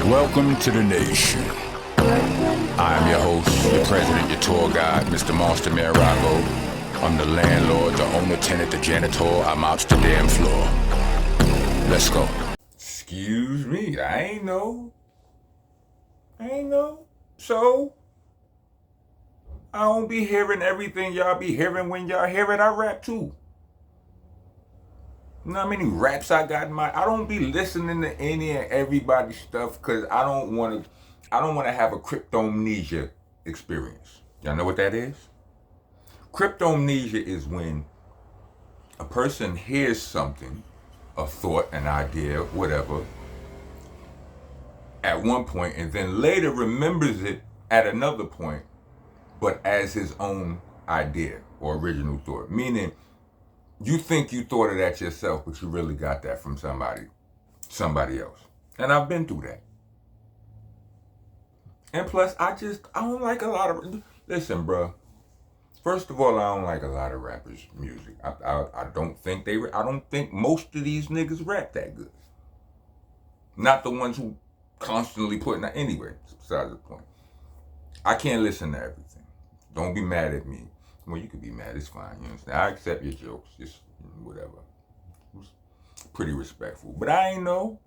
Welcome to the nation. I am your host, your president, your tour guide, Mr. Monster Mirago. I'm the landlord, the owner, tenant, the janitor. I'm out the damn floor. Let's go. Excuse me, I ain't know. So, I don't be hearing everything y'all be hearing when y'all hear it. I rap too. You know how many raps I got in my... I don't be listening to any and everybody's stuff because I don't want to have a cryptomnesia experience. Y'all know what that is? Cryptomnesia is when a person hears something, a thought, an idea, whatever, at one point and then later remembers it at another point, but as his own idea or original thought. Meaning, you think you thought of that yourself, but you really got that from somebody else. And I've been through that. And plus, I don't like a lot of... Listen, bro. First of all, I don't like a lot of rappers' music. I don't think most of these niggas rap that good. Not the ones who constantly putting that... Anyway, it's besides the point. I can't listen to everything. Don't be mad at me. Well, you could be mad. It's fine. You understand? I accept your jokes. Just whatever. It's pretty respectful. But I ain't know.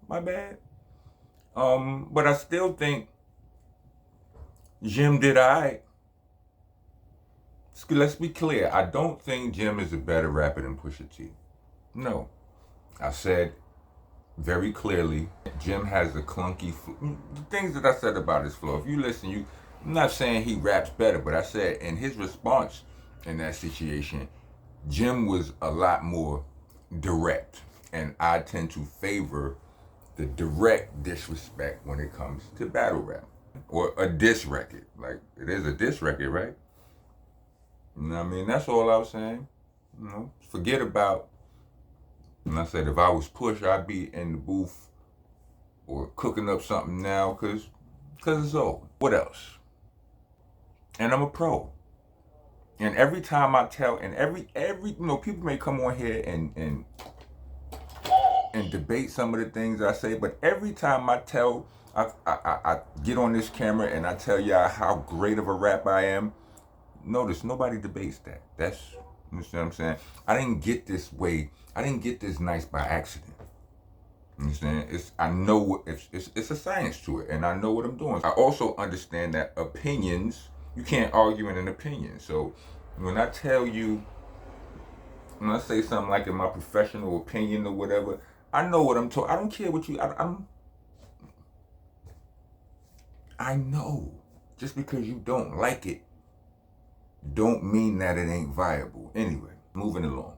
My bad. But I still think Jim did alright. Let's be clear. I don't think Jim is a better rapper than Pusha T. No. I said very clearly, Jim has a clunky flow. The things that I said about his flow, if you listen, I'm not saying he raps better, but I said in his response in that situation, Jim was a lot more direct. And I tend to favor the direct disrespect when it comes to battle rap. Or a diss record. Like, it is a diss record, right? You know what I mean? That's all I was saying. You know, forget about... And I said, if I was Push, I'd be in the booth or cooking up something now, because it's over. What else? And I'm a pro. And every time I tell, and every people may come on here and debate some of the things I say, but every time I get on this camera and I tell y'all how great of a rap I am, notice nobody debates that. That's... You understand what I'm saying? I didn't get this way. I didn't get this nice by accident. You understand? I know it's a science to it, and I know what I'm doing. I also understand that opinions, you can't argue in an opinion. So when I tell you, when I say something like in my professional opinion or whatever, I know what I'm talking. I don't care what you. I know. Just because you don't like it, don't mean that it ain't viable. Anyway, moving along.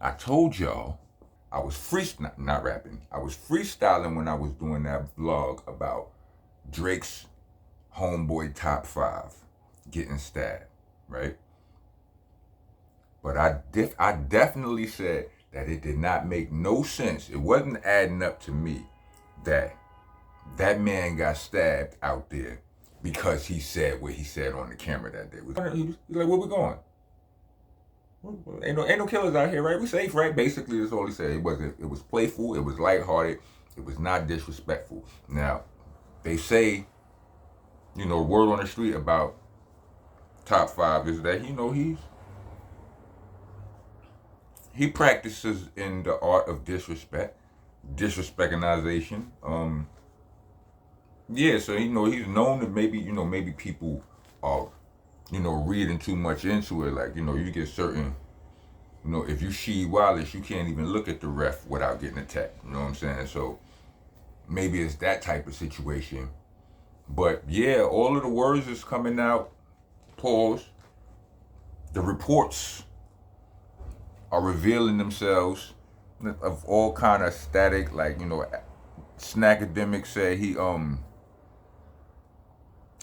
I told y'all I was not rapping. I was freestyling when I was doing that vlog about Drake's homeboy top 5 getting stabbed, right? But I definitely said that it did not make no sense. It wasn't adding up to me that that man got stabbed out there because he said what he said on the camera that day. He was like, where we going? Ain't no killers out here, right? We safe, right? Basically, that's all he said. It was playful, it was lighthearted, it was not disrespectful. Now, they say, word on the street about top 5 is that, he practices in the art of disrespectinization. Yeah, so he's known that maybe people are, reading too much into it. Like, you get certain, if you Sheed Wallace, you can't even look at the ref without getting attacked. You know what I'm saying? So maybe it's that type of situation. But yeah, all of the words is coming out. Pause. The reports are revealing themselves of all kind of static, like, Snackademic said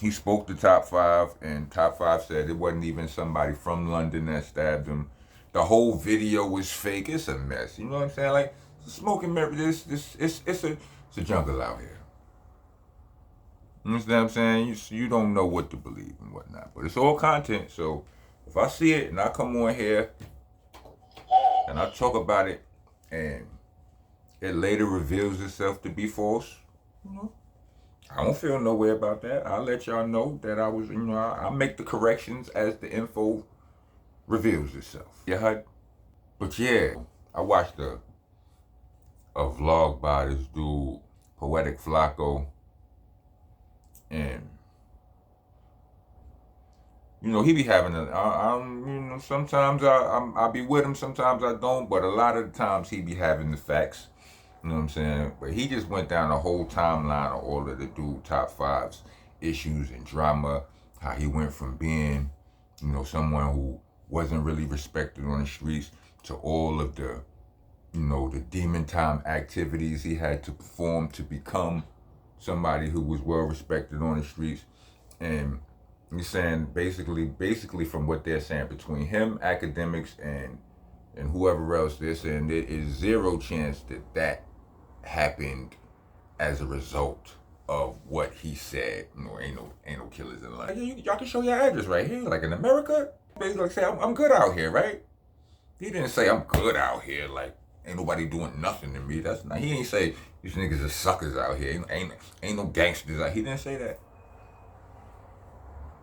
he spoke to top 5, and top 5 said it wasn't even somebody from London that stabbed him. The whole video was fake. It's a mess. You know what I'm saying? Like, smoking mirror. It's a jungle out here. You understand what I'm saying? You don't know what to believe and whatnot, but it's all content. So if I see it and I come on here and I talk about it and it later reveals itself to be false, you know, I don't feel no way about that. I'll let y'all know that I was, you know, I make the corrections as the info reveals itself. Yeah, but yeah, I watched a vlog by this dude, Poetic Flacco, and you know he be having you know, sometimes I be with him, sometimes I don't, but a lot of the times he be having the facts. You know what I'm saying? But he just went down a whole timeline of all of the dude top fives issues and drama. How he went from being, you know, someone who wasn't really respected on the streets to all of the, you know, the demon time activities he had to perform to become somebody who was well respected on the streets. And he's saying basically from what they're saying, between him, academics, and whoever else, they're saying there is zero chance that happened as a result of what he said. You know, ain't no killers in London. Y'all can show your address right here, like in America. Basically, like say I'm good out here, right? He didn't say I'm good out here, like ain't nobody doing nothing to me. That's not. He ain't say these niggas are suckers out here. Ain't no gangsters out. He didn't say that.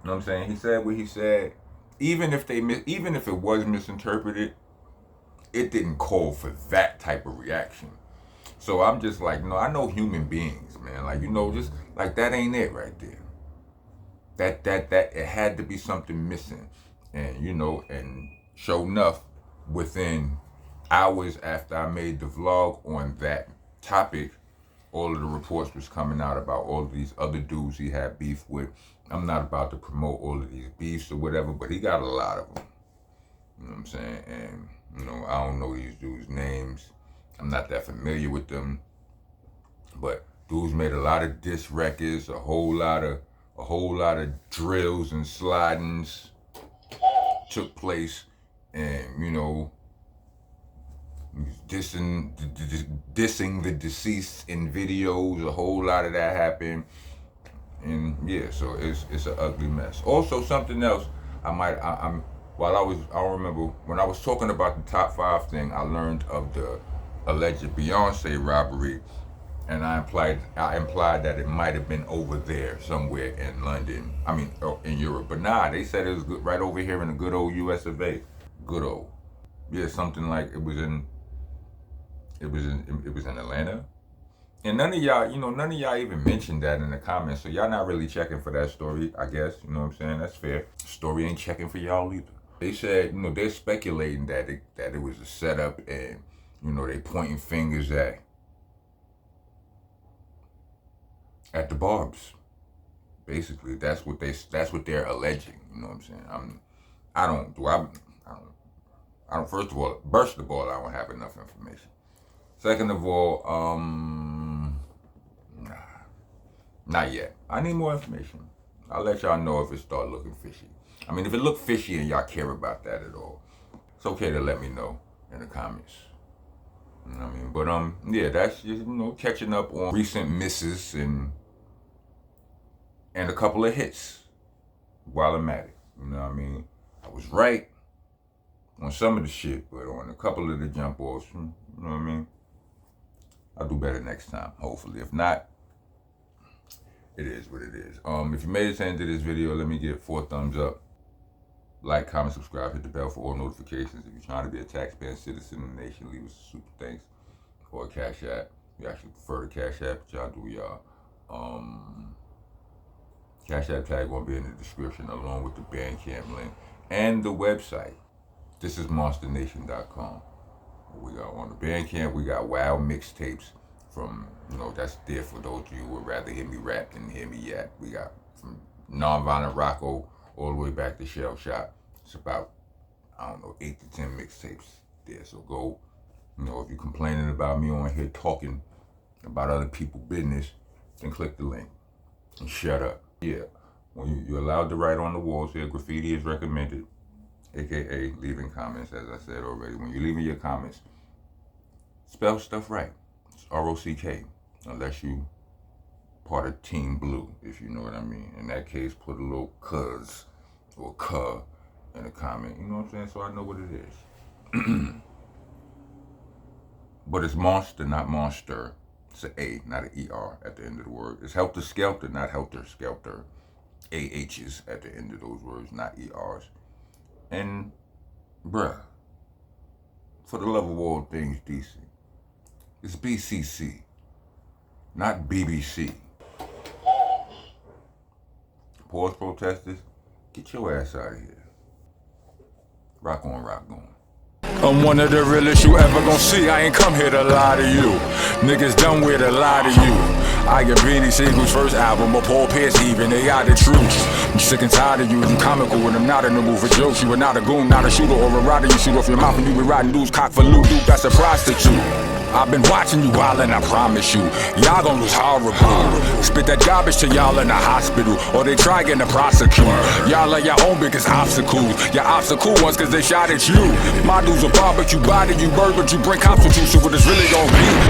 You know what I'm saying? He said what he said. Even if it was misinterpreted, it didn't call for that type of reaction. So I'm just like, no, I know human beings, man. Like, you know, just like that ain't it right there. That it had to be something missing. And you know, and sure enough, within hours after I made the vlog on that topic, all of the reports was coming out about all of these other dudes he had beef with. I'm not about to promote all of these beefs or whatever, but he got a lot of them. You know what I'm saying? And, you know, I don't know these dudes' names. I'm not that familiar with them. But dudes made a lot of diss records, a whole lot of drills and slidings took place, and you know, dissing the deceased in videos. A whole lot of that happened, and yeah, so it's an ugly mess. Also, something else I'm while I don't remember when I was talking about the top five thing, I learned of the alleged Beyoncé robbery, and I implied that it might have been over there somewhere in London. I mean, in Europe, but nah, they said it was right over here in the good old U.S. of A. Good old, yeah, something like it was in Atlanta. And none of y'all even mentioned that in the comments, so y'all not really checking for that story, I guess. You know what I'm saying? That's fair. Story ain't checking for y'all either. They said, you know, they're speculating that it was a setup, and you know, they pointing fingers at the Barbs. Basically, that's what they're alleging. You know what I'm saying? I don't. First of all, I don't have enough information. Second of all, nah, not yet. I need more information. I'll let y'all know if it start looking fishy. I mean, if it look fishy and y'all care about that at all, it's okay to let me know in the comments. You know what I mean? But yeah, that's just, you know, catching up on recent misses and a couple of hits while I'm at it. You know what I mean? I was right on some of the shit, but on a couple of the jump offs, you know what I mean? I'll do better next time, hopefully. If not, it is what it is. If you made it to the end of this video, let me get 4 thumbs up. Like, comment, subscribe, hit the bell for all notifications. If you're trying to be a taxpaying citizen in the nation, leave us a super thanks or a Cash App. We actually prefer the Cash App, but y'all do y'all. Cash App tag won't be in the description, along with the Bandcamp link and the website. Itsmonstanation.com. We got on the Bandcamp, we got YALL mixtapes from, you know, that's there for those of you who would rather hear me rap than hear me yap. We got from Nonviolent Rocco all the way back to Shell Shop. It's about, I don't know, 8 to 10 mixtapes there. So go, you know, if you're complaining about me on here talking about other people's business, then click the link and shut up. Yeah, when you're allowed to write on the walls here, graffiti is recommended, aka leaving comments, as I said already. When you're leaving your comments, spell stuff right. It's ROCK, unless you part of Team Blue, if you know what I mean. In that case, put a little cuz or cuh in the comment. You know what I'm saying? So I know what it is. But it's monster, not monster. It's an A, not an ER at the end of the word. It's helter skelter, not helter skelter. AH's at the end of those words, not ER's. And, bruh, for the love of all things decent, it's BCC, not BBC. Pause protesters, get your ass out of here. Rock on, rock on. I'm one of the realest you ever gon' see. I ain't come here to lie to you. Niggas done with a lie to you. I get Beanie Siegel's first album, or Paul Pierce even, they are the truth. I'm sick and tired of you, you comical when I'm not in the mood for jokes. You are not a goon, not a shooter or a rider. You shoot off your mouth and you be riding dudes cock for loot. Dude, that's a prostitute. I've been watching you wildin', I promise you. Y'all gon' lose horrible. Spit that garbage to y'all in the hospital, or they try getting to prosecute. Y'all are your own biggest obstacles. Your obstacle ones cause they shot at you. My dudes will barbecue, body you, bird, but you bring cops with you. So what it's really gon' be